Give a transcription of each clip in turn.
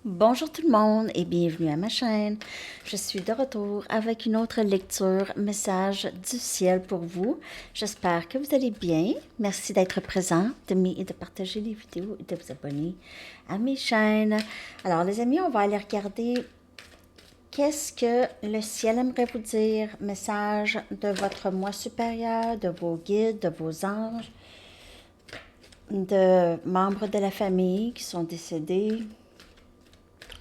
Bonjour tout le monde et bienvenue à ma chaîne. Je suis de retour avec une autre lecture, message du ciel pour vous. J'espère que vous allez bien. Merci d'être présent, d'aimer et de partager les vidéos et de vous abonner à mes chaînes. Alors les amis, on va aller regarder qu'est-ce que le ciel aimerait vous dire. Message de votre moi supérieur, de vos guides, de vos anges, de membres de la famille qui sont décédés,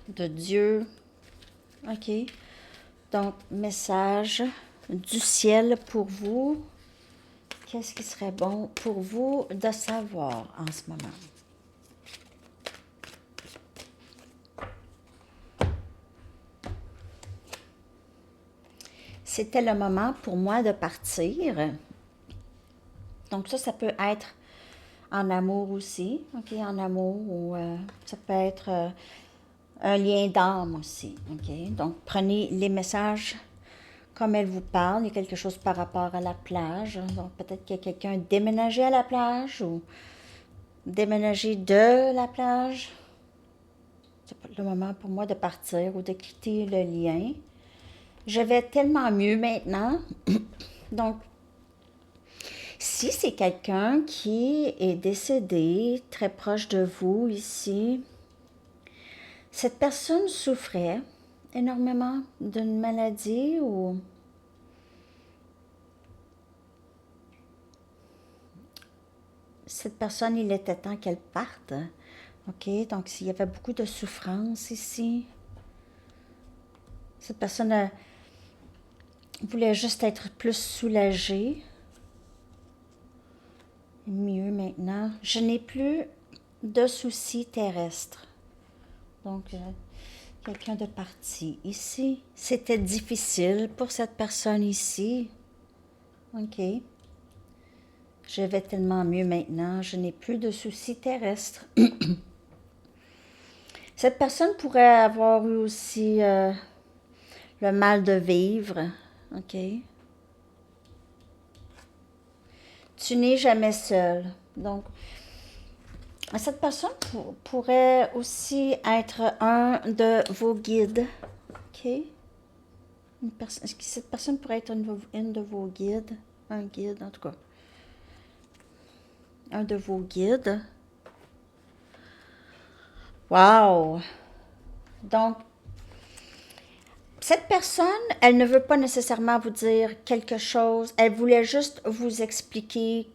de Dieu. OK. Donc, message du ciel pour vous. Qu'est-ce qui serait bon pour vous de savoir en ce moment? C'était le moment pour moi de partir. Donc ça peut être en amour aussi, OK, en amour, ou ça peut être un lien d'âme aussi, OK. Donc, prenez les messages comme elle vous parle. Il y a quelque chose par rapport à la plage. Donc, peut-être qu'il y a quelqu'un déménagé à la plage ou déménagé de la plage. C'est le moment pour moi de partir ou de quitter le lien. Je vais tellement mieux maintenant. Donc, si c'est quelqu'un qui est décédé, très proche de vous ici, cette personne souffrait énormément d'une maladie ou cette personne, il était temps qu'elle parte. OK, donc s'il y avait beaucoup de souffrance ici, cette personne voulait juste être plus soulagée. Mieux maintenant. Je n'ai plus de soucis terrestres. Donc, quelqu'un de parti ici. C'était difficile pour cette personne ici. OK. Je vais tellement mieux maintenant. Je n'ai plus de soucis terrestres. Cette personne pourrait avoir eu aussi le mal de vivre. OK. Tu n'es jamais seul. Donc, cette personne pourrait aussi être un de vos guides. OK. Cette personne pourrait être une de vos guides. Un guide, en tout cas. Un de vos guides. Wow! Donc, cette personne, elle ne veut pas nécessairement vous dire quelque chose. Elle voulait juste vous expliquer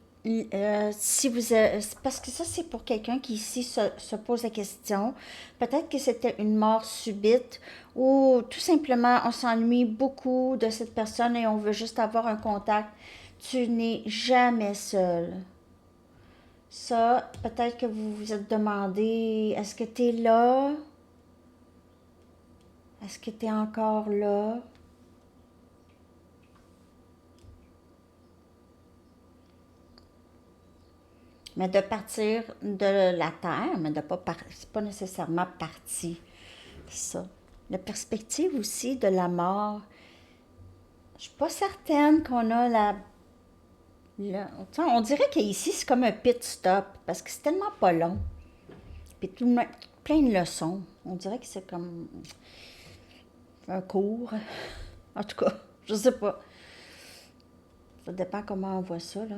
si vous... parce que ça, c'est pour quelqu'un qui ici se pose la question. Peut-être que c'était une mort subite ou tout simplement on s'ennuie beaucoup de cette personne et on veut juste avoir un contact. Tu n'es jamais seul. Ça, peut-être que vous vous êtes demandé, est-ce que tu es là? Est-ce que tu es encore là? Mais de partir de la terre, mais de pas c'est pas nécessairement parti. Ça. La perspective aussi de la mort. Je suis pas certaine qu'on a on dirait qu'ici, c'est comme un pit stop, parce que c'est tellement pas long. Puis plein de leçons. On dirait que c'est comme un cours. En tout cas, je sais pas. Ça dépend comment on voit ça, là.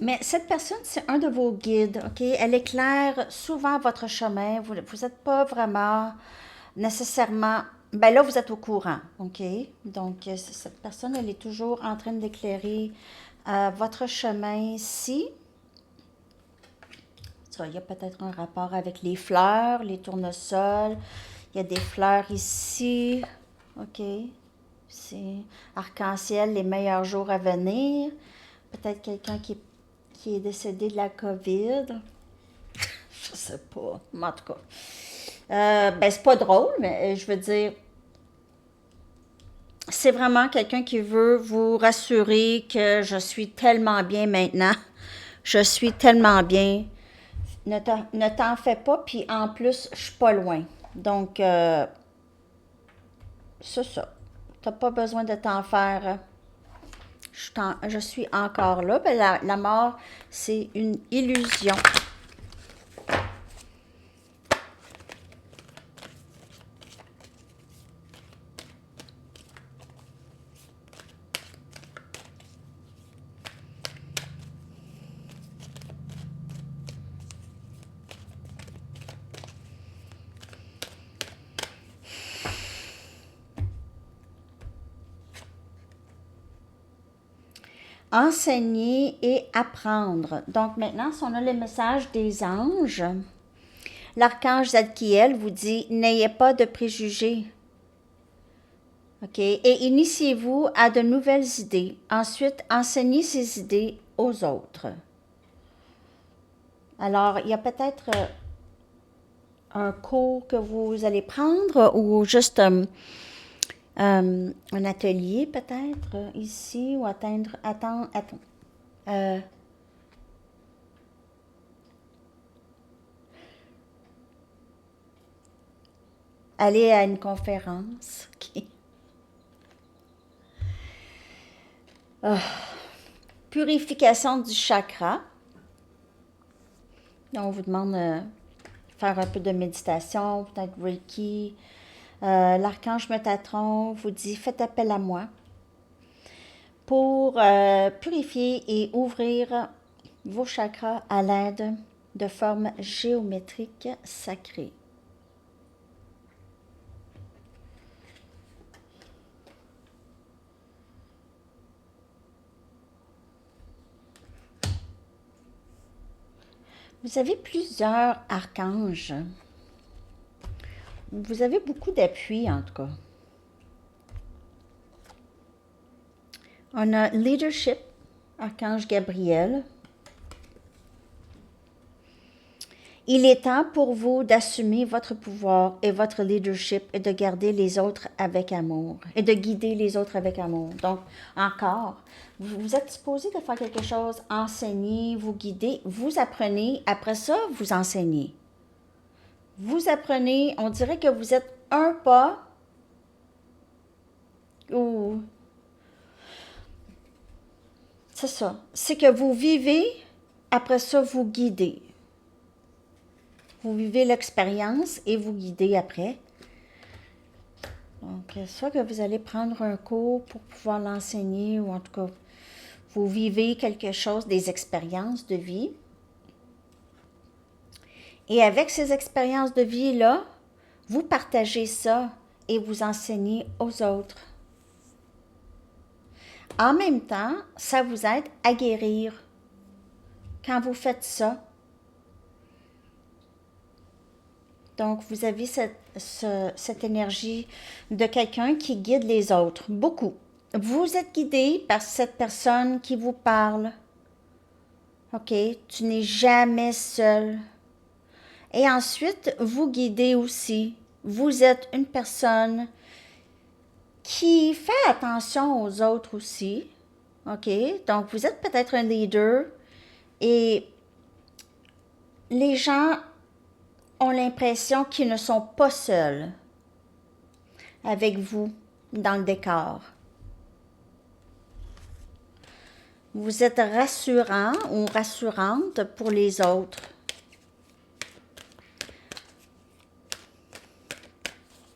Mais cette personne, c'est un de vos guides, OK? Elle éclaire souvent votre chemin. Vous n'êtes pas vraiment nécessairement... Ben là, vous êtes au courant, OK? Donc, cette personne, elle est toujours en train d'éclairer votre chemin ici. Ça, il y a peut-être un rapport avec les fleurs, les tournesols. Il y a des fleurs ici, OK? C'est arc-en-ciel, les meilleurs jours à venir. Peut-être quelqu'un qui est décédé de la COVID. Je sais pas, mais en tout cas. Ben, c'est pas drôle, mais je veux dire, c'est vraiment quelqu'un qui veut vous rassurer que je suis tellement bien maintenant. Je suis tellement bien. Ne t'en fais pas, puis en plus, je suis pas loin. Donc, c'est ça. T'as pas besoin de t'en faire. Je suis encore là. Ben, la mort, c'est une illusion. enseigner et apprendre. Donc maintenant, si on a le message des anges, l'archange Zadkiel vous dit, n'ayez pas de préjugés. OK? Et initiez-vous à de nouvelles idées. Ensuite, enseignez ces idées aux autres. Alors, il y a peut-être un cours que vous allez prendre ou juste un atelier peut-être ici ou aller à une conférence. OK. Purification du chakra. Donc, on vous demande de faire un peu de méditation, peut-être Reiki. L'archange Métatron vous dit, faites appel à moi pour purifier et ouvrir vos chakras à l'aide de formes géométriques sacrées. Vous avez plusieurs archanges. Vous avez beaucoup d'appui, en tout cas. On a Leadership, archange Gabriel. Il est temps pour vous d'assumer votre pouvoir et votre leadership et de garder les autres avec amour et de guider les autres avec amour. Donc, encore, vous êtes supposé de faire quelque chose, enseigner, vous guider, vous apprenez, après ça, vous enseignez. Vous apprenez, on dirait que vous êtes un pas ou... C'est ça. C'est que vous vivez, après ça, vous guidez. Vous vivez l'expérience et vous guidez après. Donc, soit que vous allez prendre un cours pour pouvoir l'enseigner ou en tout cas, vous vivez quelque chose, des expériences de vie. Et avec ces expériences de vie-là, vous partagez ça et vous enseignez aux autres. En même temps, ça vous aide à guérir quand vous faites ça. Donc, vous avez cette énergie de quelqu'un qui guide les autres, beaucoup. Vous êtes guidé par cette personne qui vous parle. OK? Tu n'es jamais seul. Et ensuite, vous guidez aussi. Vous êtes une personne qui fait attention aux autres aussi. OK? Donc, vous êtes peut-être un leader et les gens ont l'impression qu'ils ne sont pas seuls avec vous dans le décor. Vous êtes rassurant ou rassurante pour les autres.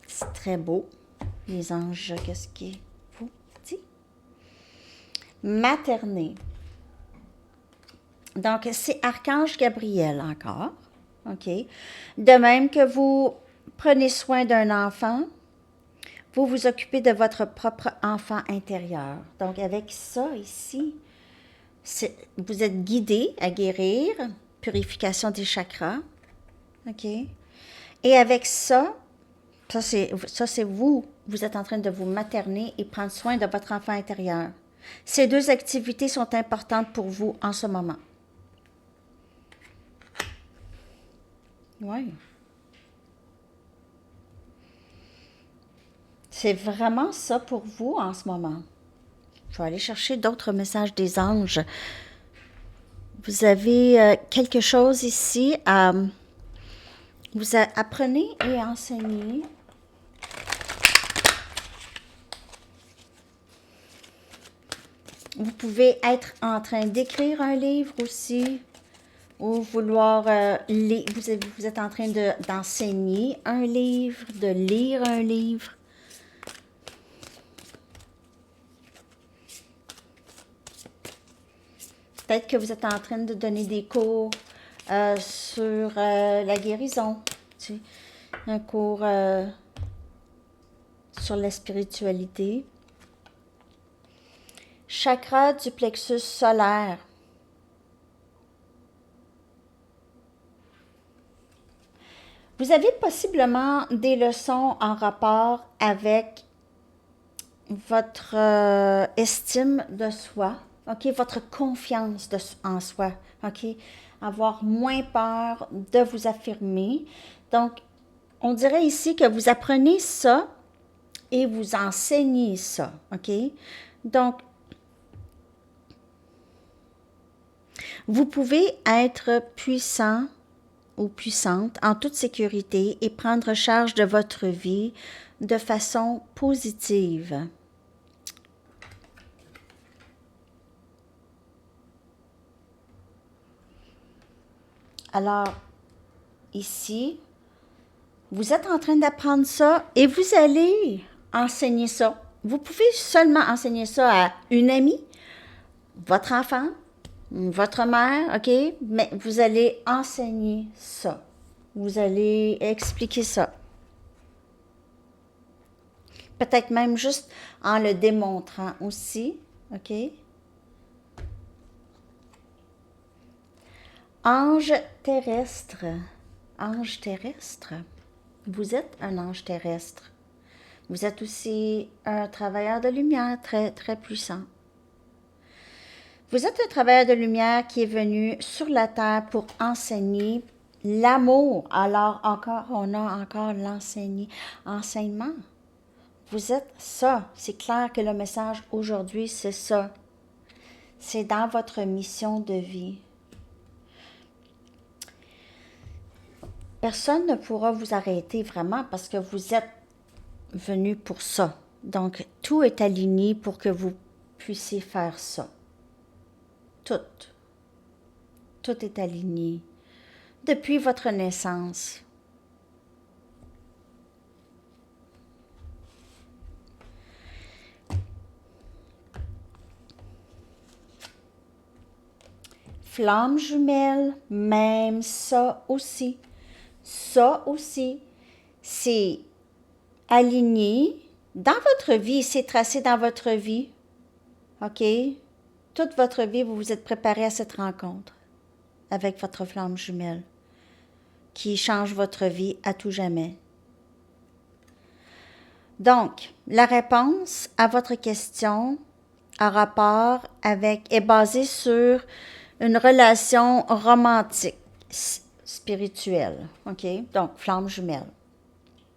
C'est très beau. Les anges, qu'est-ce qui vous dit? Materner. Donc, c'est Archange Gabriel encore. OK? De même que vous prenez soin d'un enfant, vous vous occupez de votre propre enfant intérieur. Donc, avec ça ici, vous êtes guidé à guérir, purification des chakras. OK? Et avec ça c'est vous. Vous êtes en train de vous materner et prendre soin de votre enfant intérieur. Ces deux activités sont importantes pour vous en ce moment. Oui. C'est vraiment ça pour vous en ce moment. Je vais aller chercher d'autres messages des anges. Vous avez quelque chose ici à... Vous apprenez et enseignez. Vous pouvez être en train d'écrire un livre aussi, ou vouloir vous êtes en train d'enseigner un livre, de lire un livre. Peut-être que vous êtes en train de donner des cours sur la guérison, tu sais, un cours sur la spiritualité. chakra du plexus solaire. Vous avez possiblement des leçons en rapport avec votre estime de soi, ok, votre confiance en soi, ok, avoir moins peur de vous affirmer. Donc, on dirait ici que vous apprenez ça et vous enseignez ça, ok. Donc, vous pouvez être puissant ou puissante en toute sécurité et prendre charge de votre vie de façon positive. Alors, ici, vous êtes en train d'apprendre ça et vous allez enseigner ça. Vous pouvez seulement enseigner ça à une amie, votre enfant, votre mère, OK? Mais vous allez enseigner ça. Vous allez expliquer ça. Peut-être même juste en le démontrant aussi, OK? Ange terrestre. Ange terrestre. Vous êtes un ange terrestre. Vous êtes aussi un travailleur de lumière très, très puissant. Vous êtes un travailleur de lumière qui est venu sur la terre pour enseigner l'amour. Alors encore, on a encore l'enseignement. Vous êtes ça. C'est clair que le message aujourd'hui, c'est ça. C'est dans votre mission de vie. Personne ne pourra vous arrêter vraiment parce que vous êtes venu pour ça. Donc, tout est aligné pour que vous puissiez faire ça. Tout. Tout est aligné. Depuis votre naissance. Flamme jumelle, même ça aussi. Ça aussi, c'est aligné dans votre vie, c'est tracé dans votre vie. OK? Toute votre vie, vous vous êtes préparé à cette rencontre avec votre flamme jumelle qui change votre vie à tout jamais. Donc, la réponse à votre question en rapport avec est basée sur une relation romantique, spirituelle. OK? Donc, flamme jumelle.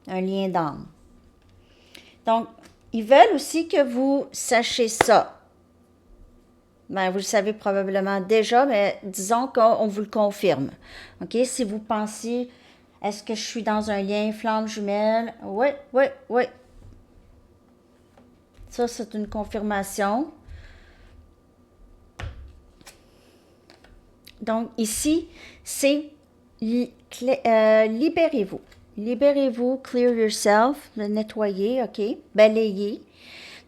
Un lien d'âme. Donc, ils veulent aussi que vous sachiez ça. Ben, vous le savez probablement déjà, mais disons qu'on vous le confirme. OK? Si vous pensez, est-ce que je suis dans un lien flamme jumelle? Oui, oui, oui. Ça, c'est une confirmation. Donc, ici, c'est libérez-vous. Libérez-vous, clear yourself, nettoyer, OK, balayer.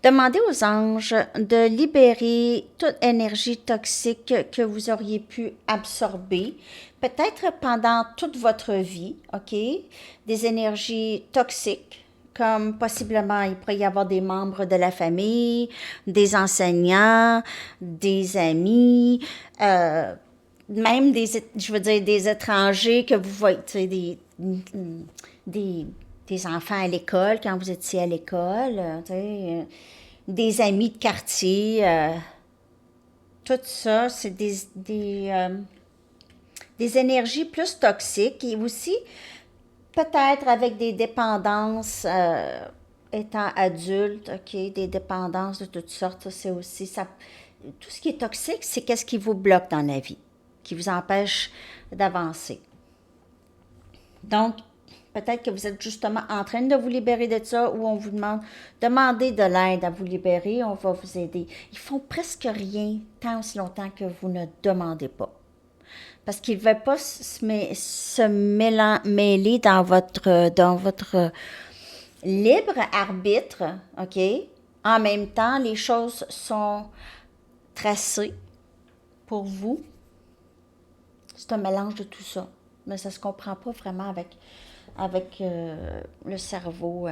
Demandez aux anges de libérer toute énergie toxique que vous auriez pu absorber, peut-être pendant toute votre vie, OK? Des énergies toxiques, comme possiblement il pourrait y avoir des membres de la famille, des enseignants, des amis, même des étrangers que vous voyez, tu sais, des enfants à l'école, quand vous étiez à l'école, tu sais, des amis de quartier, tout ça, c'est des énergies plus toxiques et aussi peut-être avec des dépendances étant adulte, OK, des dépendances de toutes sortes, ça c'est aussi ça. Tout ce qui est toxique, c'est qu'est-ce qui vous bloque dans la vie, qui vous empêche d'avancer. Donc, peut-être que vous êtes justement en train de vous libérer de ça ou on vous demandez de l'aide à vous libérer, on va vous aider. Ils font presque rien tant aussi longtemps que vous ne demandez pas. Parce qu'ils ne veulent pas se mêler dans votre libre arbitre, OK? En même temps, les choses sont tracées pour vous. C'est un mélange de tout ça. Mais ça ne se comprend pas vraiment avec le cerveau.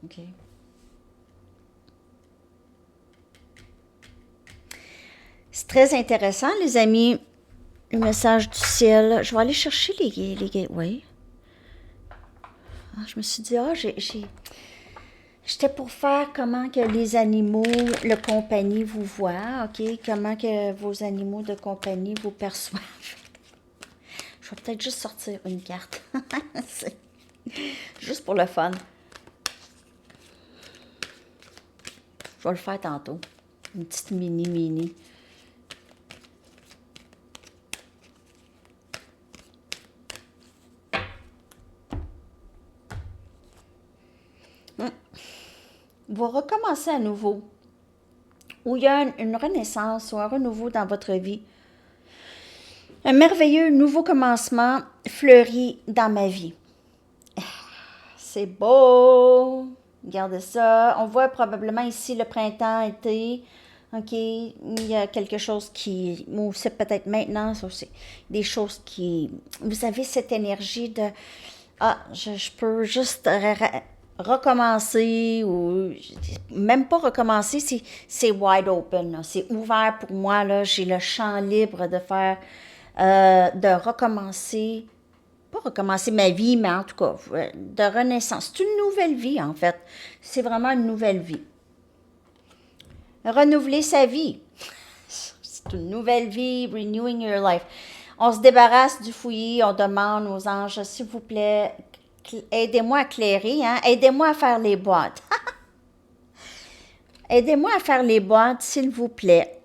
OK. très intéressant, les amis. Le message du ciel. Je vais aller chercher les gateways. Je me suis dit, j'étais pour faire comment que les animaux, le compagnie vous voient, OK? Comment que vos animaux de compagnie vous perçoivent. Je vais peut-être juste sortir une carte. Juste pour le fun. Je vais le faire tantôt. Une petite mini. Vous recommencez à nouveau. Où il y a une renaissance ou un renouveau dans votre vie. Un merveilleux nouveau commencement fleurit dans ma vie. C'est beau! Regardez ça. On voit probablement ici le printemps, été. OK? Il y a quelque chose qui... Ou c'est peut-être maintenant, ça aussi. Des choses qui... Vous avez cette énergie de... je peux juste recommencer ou... Même pas recommencer, c'est wide open. C'est ouvert pour moi. Là. J'ai le champ libre de faire... de recommencer... Pas recommencer ma vie, mais en tout cas, de renaissance. C'est une nouvelle vie, en fait. C'est vraiment une nouvelle vie. Renouveler sa vie. C'est une nouvelle vie, renewing your life. On se débarrasse du fouillis, on demande aux anges, s'il vous plaît, aidez-moi à clairer, hein? Aidez-moi à faire les boîtes. Aidez-moi à faire les boîtes, s'il vous plaît.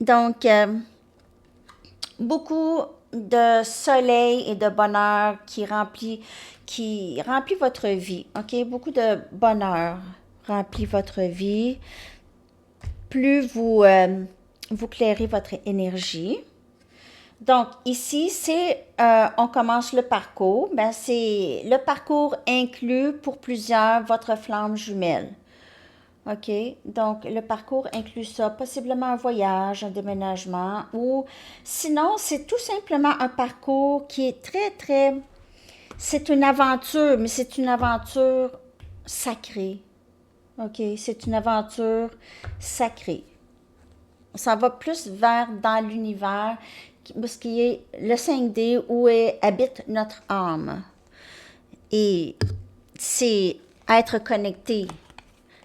Donc, beaucoup de soleil et de bonheur qui remplit votre vie, OK? Beaucoup de bonheur remplit votre vie. Plus vous clairez votre énergie. Donc, ici, on commence le parcours. Le parcours inclut pour plusieurs votre flamme jumelle. OK? Donc, le parcours inclut ça, possiblement un voyage, un déménagement, ou sinon, c'est tout simplement un parcours qui est très... C'est une aventure, mais c'est une aventure sacrée. OK? C'est une aventure sacrée. Ça va plus vers dans l'univers, ce qui est le 5D, où habite notre âme. Et c'est être connecté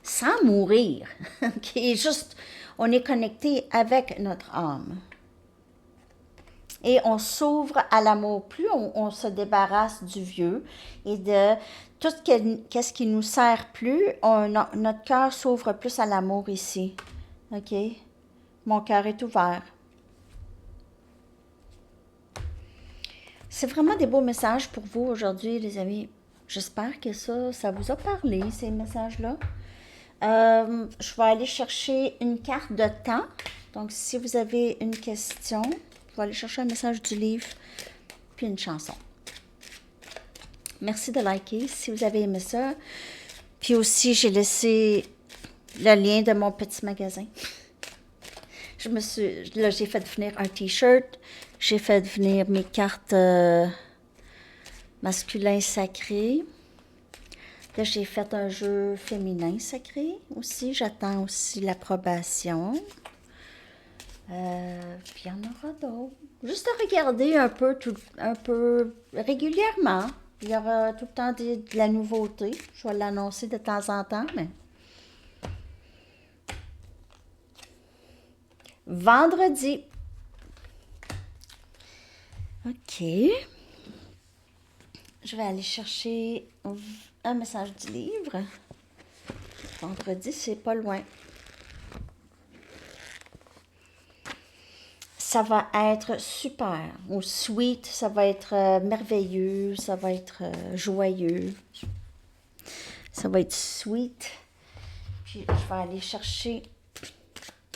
sans mourir. Okay? Juste, on est connecté avec notre âme. Et on s'ouvre à l'amour. Plus on se débarrasse du vieux et de tout ce qui nous sert plus, notre cœur s'ouvre plus à l'amour ici. OK? Mon cœur est ouvert. C'est vraiment des beaux messages pour vous aujourd'hui, les amis. J'espère que ça vous a parlé, ces messages-là. Je vais aller chercher une carte de temps. Donc, si vous avez une question, je vais aller chercher un message du livre, puis une chanson. Merci de liker si vous avez aimé ça. Puis aussi, j'ai laissé le lien de mon petit magasin. J'ai fait venir un t-shirt, j'ai fait venir mes cartes masculin sacré. Là, j'ai fait un jeu féminin sacré aussi. J'attends aussi l'approbation. Puis il y en aura d'autres. Juste à regarder un peu régulièrement. Il y aura tout le temps de la nouveauté. Je vais l'annoncer de temps en temps, mais... Vendredi. OK. Je vais aller chercher un message du livre. Vendredi, c'est pas loin. Ça va être super. Ou sweet, ça va être merveilleux, ça va être joyeux. Ça va être sweet. Puis je vais aller chercher...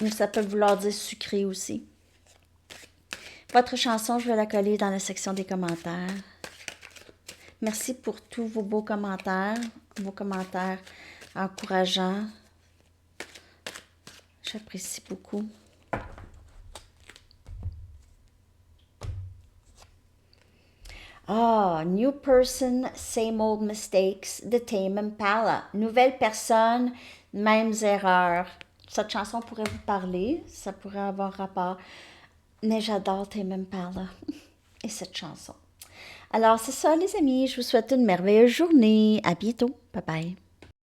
Mais ça peut vouloir dire sucré aussi. Votre chanson, je vais la coller dans la section des commentaires. Merci pour tous vos beaux commentaires encourageants. J'apprécie beaucoup. New person, same old mistakes, the Tame Impala. Nouvelle personne, mêmes erreurs. cette chanson pourrait vous parler, ça pourrait avoir rapport. Mais j'adore Tame Impala et cette chanson. Alors, c'est ça, les amis. Je vous souhaite une merveilleuse journée. À bientôt. Bye bye.